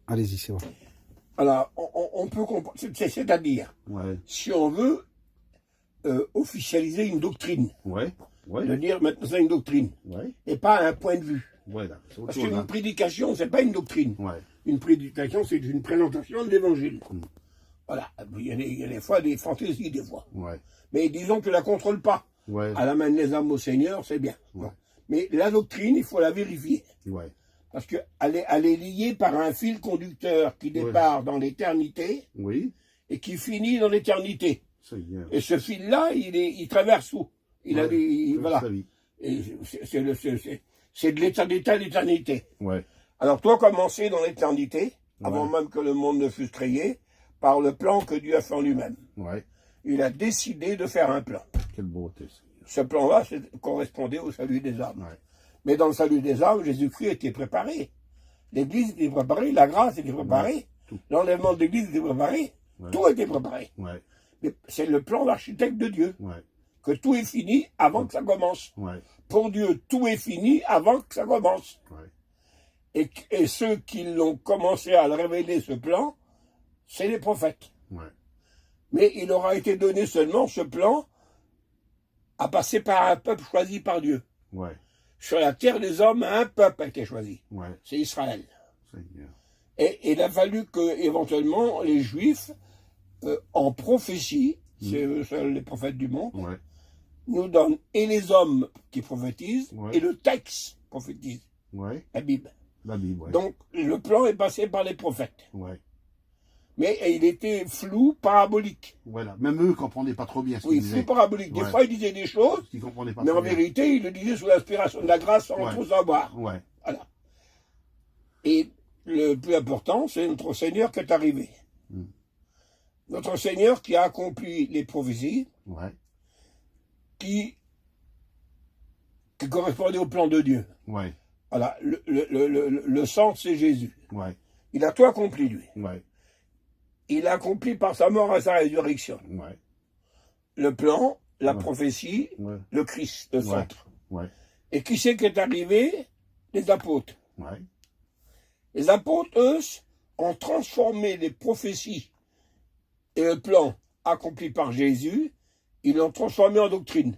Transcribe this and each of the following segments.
Allez-y, c'est vrai. Alors, on peut comprendre, c'est-à-dire, si on veut officialiser une doctrine, de dire maintenant c'est une doctrine, et pas un point de vue. Parce qu'une prédication, c'est pas une doctrine. Une prédication, c'est une présentation de l'évangile. Voilà. Il y a des fois des fantaisies, des fois. Mais disons que tu la contrôles pas. À la main des âmes au Seigneur, c'est bien. Mais la doctrine, il faut la vérifier. Parce qu'elle est liée par un fil conducteur qui départ dans l'éternité et qui finit dans l'éternité. Et ce fil-là, il traverse où voilà. C'est de l'éternité à l'éternité. Alors toi, commencer dans l'éternité, avant même que le monde ne fût créé, par le plan que Dieu a fait en lui-même. Il a décidé de faire un plan. Quelle beauté. Ce plan-là correspondait au salut des âmes. Mais dans le salut des âmes, Jésus-Christ était préparé. L'Église était préparée, la grâce était préparée, l'enlèvement de l'Église était préparé, tout était préparé. Mais c'est le plan d'architecte de Dieu. Que tout est fini avant que ça commence. Pour Dieu, tout est fini avant que ça commence. Et ceux qui l'ont commencé à le révéler, ce plan, c'est les prophètes. Mais il aura été donné seulement ce plan à passer par un peuple choisi par Dieu. Sur la terre des hommes, un peuple a été choisi. C'est Israël. Et il a fallu que, éventuellement, les Juifs, en prophétie, c'est eux seuls les prophètes du monde, nous donnent et les hommes qui prophétisent et le texte prophétise. La Bible. Donc, le plan est passé par les prophètes. Mais il était flou, parabolique. Même eux ne comprenaient pas trop bien ce qu'ils disaient. Flou, parabolique. Des fois, ils disaient des choses, mais en vérité, ils le disaient sous l'inspiration de la grâce sans trop savoir. Voilà. Et le plus important, c'est notre Seigneur qui est arrivé. Notre Seigneur qui a accompli les prophéties, qui correspondaient au plan de Dieu. Voilà. Le centre, c'est Jésus. Il a tout accompli, lui. Il a accompli par sa mort et sa résurrection. Le plan, la prophétie, le Christ, le centre. Et qui c'est qui est arrivé? Les apôtres. Les apôtres, eux, ont transformé les prophéties et le plan accompli par Jésus, ils l'ont transformé en doctrine.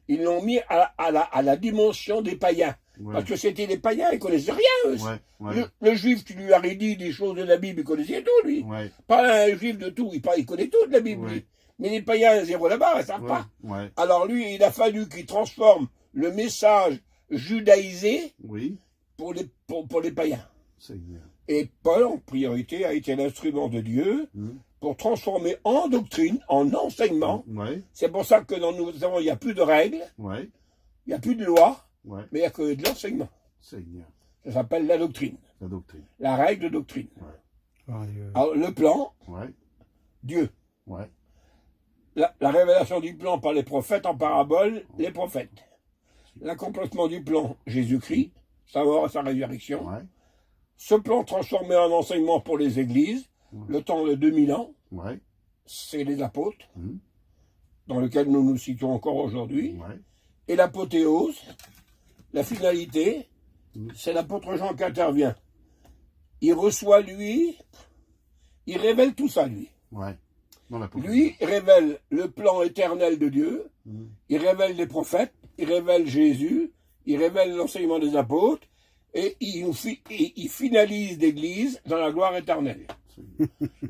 Ils l'ont mis à la dimension des païens. Parce que c'était les païens, ils ne connaissaient rien, eux. Le juif qui lui a dit des choses de la Bible, il connaissait tout, lui. Pas un juif de tout, il connaît tout de la Bible, lui. Mais les païens, zéro là-bas, ils ne savent pas. Alors lui, il a fallu qu'il transforme le message judaïsé pour les païens. Et Paul, en priorité, a été l'instrument de Dieu pour transformer en doctrine, en enseignement. C'est pour ça que dans nous avons, il n'y a plus de règles, il n'y a plus de loi, mais il n'y a que de l'enseignement. Ça s'appelle la doctrine. La règle de doctrine. Alors, le plan, Dieu. La révélation du plan par les prophètes, en parabole, les prophètes. L'accomplissement du plan, Jésus-Christ, sa mort et sa résurrection. Ce plan transformé en enseignement pour les églises, le temps de 2000 ans, c'est les apôtres, dans lequel nous nous situons encore aujourd'hui. Et l'apothéose, la finalité, c'est l'apôtre Jean qui intervient. Il reçoit lui, il révèle tout ça lui. Lui, il révèle le plan éternel de Dieu, il révèle les prophètes, il révèle Jésus, il révèle l'enseignement des apôtres, et il finalise l'Église dans la gloire éternelle.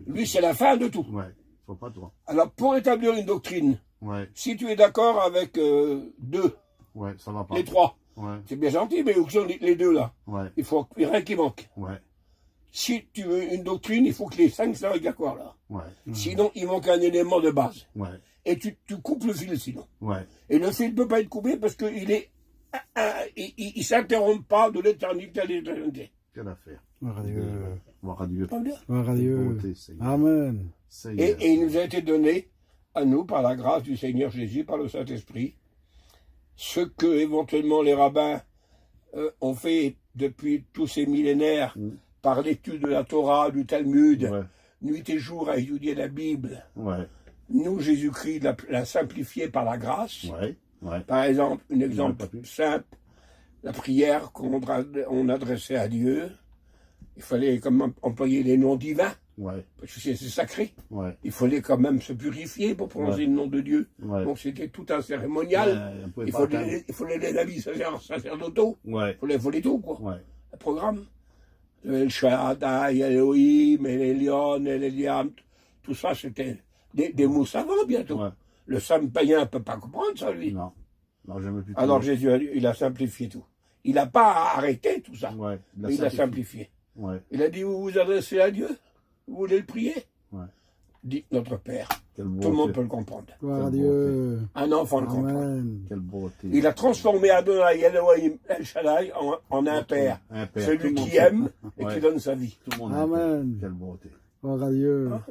Lui, c'est la fin de tout. Alors, pour établir une doctrine, si tu es d'accord avec deux, ça va pas. les trois, c'est bien gentil, mais où sont les deux là? Il faut rien qui manque. Si tu veux une doctrine, il faut que les 5 soient d'accord là. Sinon, il manque un élément de base. Et tu coupes le fil sinon. Et le fil ne peut pas être coupé parce qu'il est il ne s'interrompt pas de l'éternité à l'éternité. Quelle affaire. Amen. Et il nous a été donné à nous, par la grâce du Seigneur Jésus, par le Saint-Esprit, ce que éventuellement les rabbins ont fait depuis tous ces millénaires, par l'étude de la Torah, du Talmud, nuit et jour à étudier la Bible. Nous, Jésus-Christ l'a simplifié par la grâce. Par exemple, un exemple simple, la prière qu'on adressait à Dieu, Il fallait quand même employer les noms divins. Ouais. Parce que c'est sacré. Ouais. Il fallait quand même se purifier pour prononcer le nom de Dieu. Ouais. Donc c'était tout un cérémonial. Il fallait les habits sacerdotaux. Ouais. Il fallait tout, quoi. Ouais. Le programme. El Shaddai, Elohim, El Elyon, El Eliam, tout ça, c'était des mots savants bientôt. Ouais. Le simple païen ne peut pas comprendre ça, lui. Non. Non, jamais plus. Alors Jésus, il a simplifié tout. Il n'a pas arrêté tout ça. Ouais. Mais il a simplifié. Ouais. Il a dit, vous vous adressez à Dieu, vous voulez le prier. Ouais. Dites notre Père. Tout le monde peut le comprendre. Gloire à Dieu. Un enfant le comprend. Quelle beauté. Il a transformé Adonai Elohim El Shaddai en un Père. Celui qui aime et qui donne sa vie. Tout le monde Amen. Quelle beauté. Gloire à Dieu. Ah,